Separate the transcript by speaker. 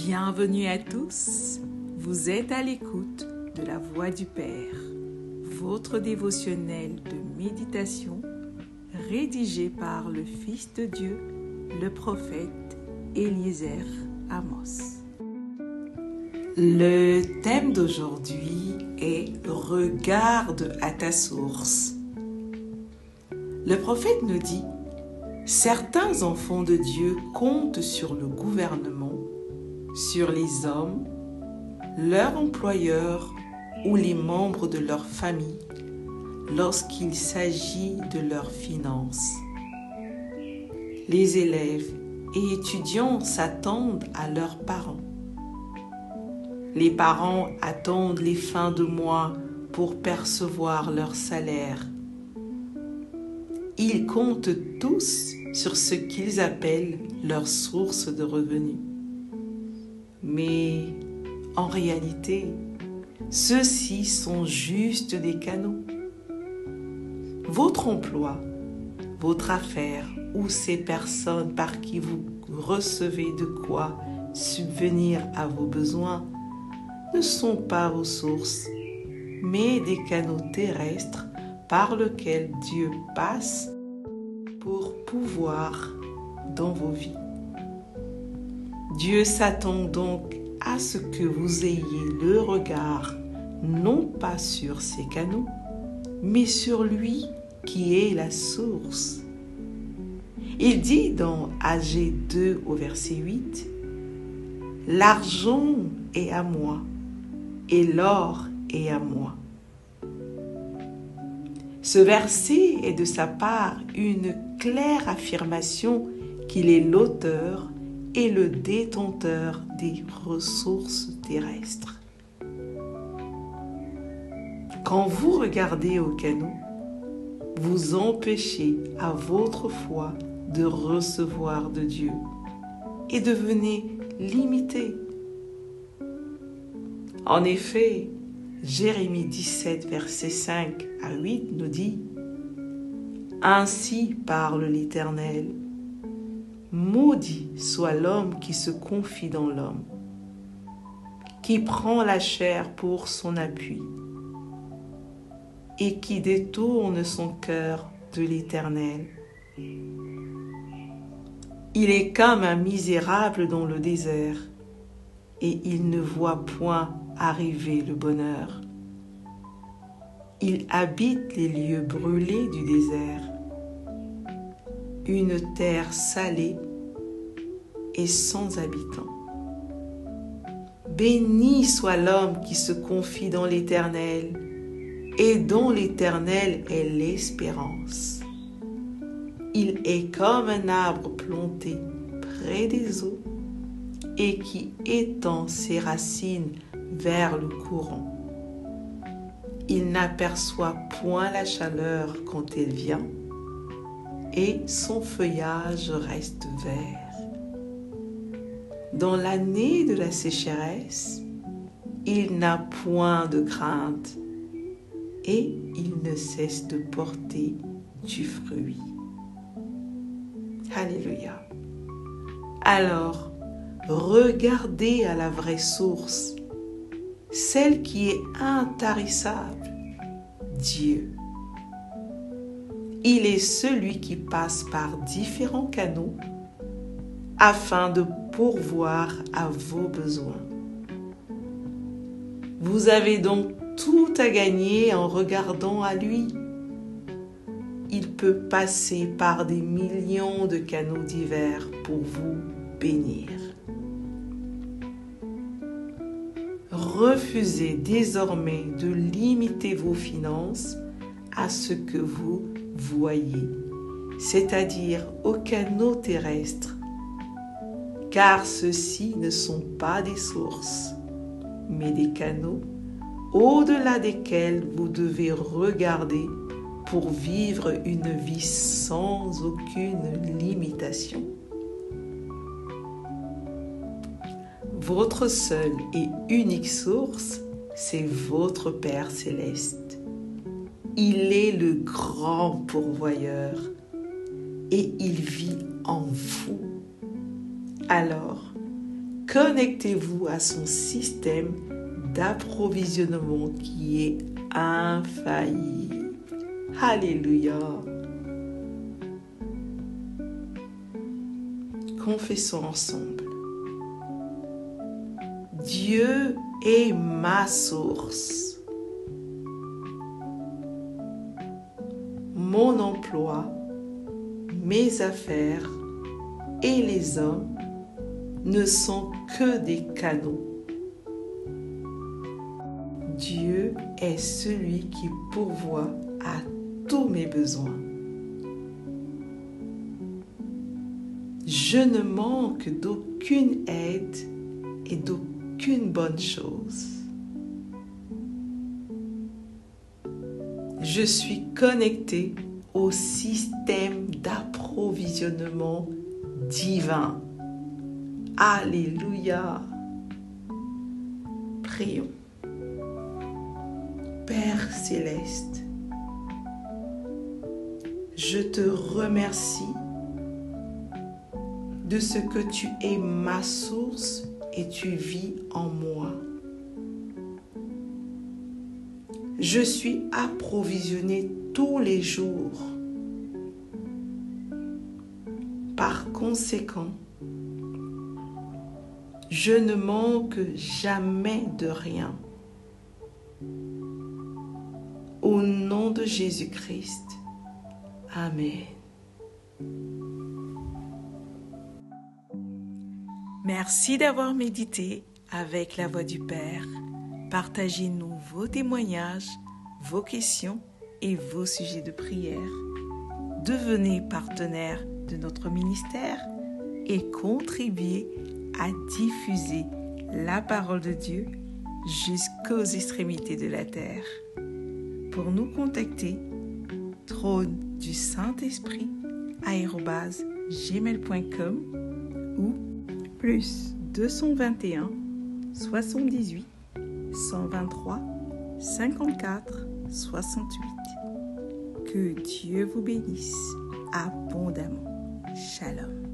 Speaker 1: Bienvenue à tous, vous êtes à l'écoute de la Voix du Père, votre dévotionnel de méditation rédigé par le Fils de Dieu, le prophète Eliezer Amos. Le thème d'aujourd'hui est « Regarde à ta source ». Le prophète nous dit « Certains enfants de Dieu comptent sur le gouvernement, sur les hommes, leur employeur ou les membres de leur famille lorsqu'il s'agit de leurs finances. Les élèves et étudiants s'attendent à leurs parents. Les parents attendent les fins de mois pour percevoir leur salaire. Ils comptent tous sur ce qu'ils appellent leur source de revenus. Mais en réalité, ceux-ci sont juste des canaux. Votre emploi, votre affaire ou ces personnes par qui vous recevez de quoi subvenir à vos besoins ne sont pas vos sources, mais des canaux terrestres par lesquels Dieu passe pour pouvoir dans vos vies. Dieu s'attend donc à ce que vous ayez le regard non pas sur ces canaux, mais sur lui qui est la source. Il dit dans Agé 2 au verset 8, « L'argent est à moi et l'or est à moi. » Ce verset est de sa part une claire affirmation qu'il est l'auteur et le détenteur des ressources terrestres. Quand vous regardez au canot, vous empêchez à votre foi de recevoir de Dieu et devenez limité. En effet, Jérémie 17, versets 5 à 8 nous dit « Ainsi parle l'Éternel, maudit soit l'homme qui se confie dans l'homme, qui prend la chair pour son appui et qui détourne son cœur de l'Éternel. Il est comme un misérable dans le désert et il ne voit point arriver le bonheur. Il habite les lieux brûlés du désert, une terre salée et sans habitants. Béni soit l'homme qui se confie dans l'Éternel et dont l'Éternel est l'espérance. Il est comme un arbre planté près des eaux et qui étend ses racines vers le courant. Il n'aperçoit point la chaleur quand elle vient et son feuillage reste vert. Dans l'année de la sécheresse, il n'a point de crainte et il ne cesse de porter du fruit. Alléluia. Alors, regardez à la vraie source, celle qui est intarissable, Dieu. Il est celui qui passe par différents canaux afin de pourvoir à vos besoins. Vous avez donc tout à gagner en regardant à lui. Il peut passer par des millions de canaux divers pour vous bénir. Refusez désormais de limiter vos finances à ce que vous voyez, c'est-à-dire aux canaux terrestres, car ceux-ci ne sont pas des sources, mais des canaux au-delà desquels vous devez regarder pour vivre une vie sans aucune limitation. Votre seule et unique source, c'est votre Père céleste. Il est le grand pourvoyeur et il vit en vous. Alors, Connectez-vous à son système d'approvisionnement qui est infaillible. Alléluia. Confessons ensemble. Dieu est ma source. Mon emploi, mes affaires et les hommes ne sont que des canaux. Dieu est celui qui pourvoit à tous mes besoins. Je ne manque d'aucune aide et d'aucune bonne chose. Je suis connecté au système d'approvisionnement divin. Alléluia. Prions. Père céleste, je te remercie de ce que tu es ma source et tu vis en moi. Je suis approvisionné tous les jours. Par conséquent, je ne manque jamais de rien. Au nom de Jésus-Christ. Amen. Merci d'avoir médité avec la Voix du Père. Partagez-nous vos témoignages, vos questions et vos sujets de prière. Devenez partenaire de notre ministère et contribuez à diffuser la parole de Dieu jusqu'aux extrémités de la terre. Pour nous contacter, trône du Saint-Esprit@gmail.com ou plus 221 78 123 54 68. Que Dieu vous bénisse abondamment. Shalom.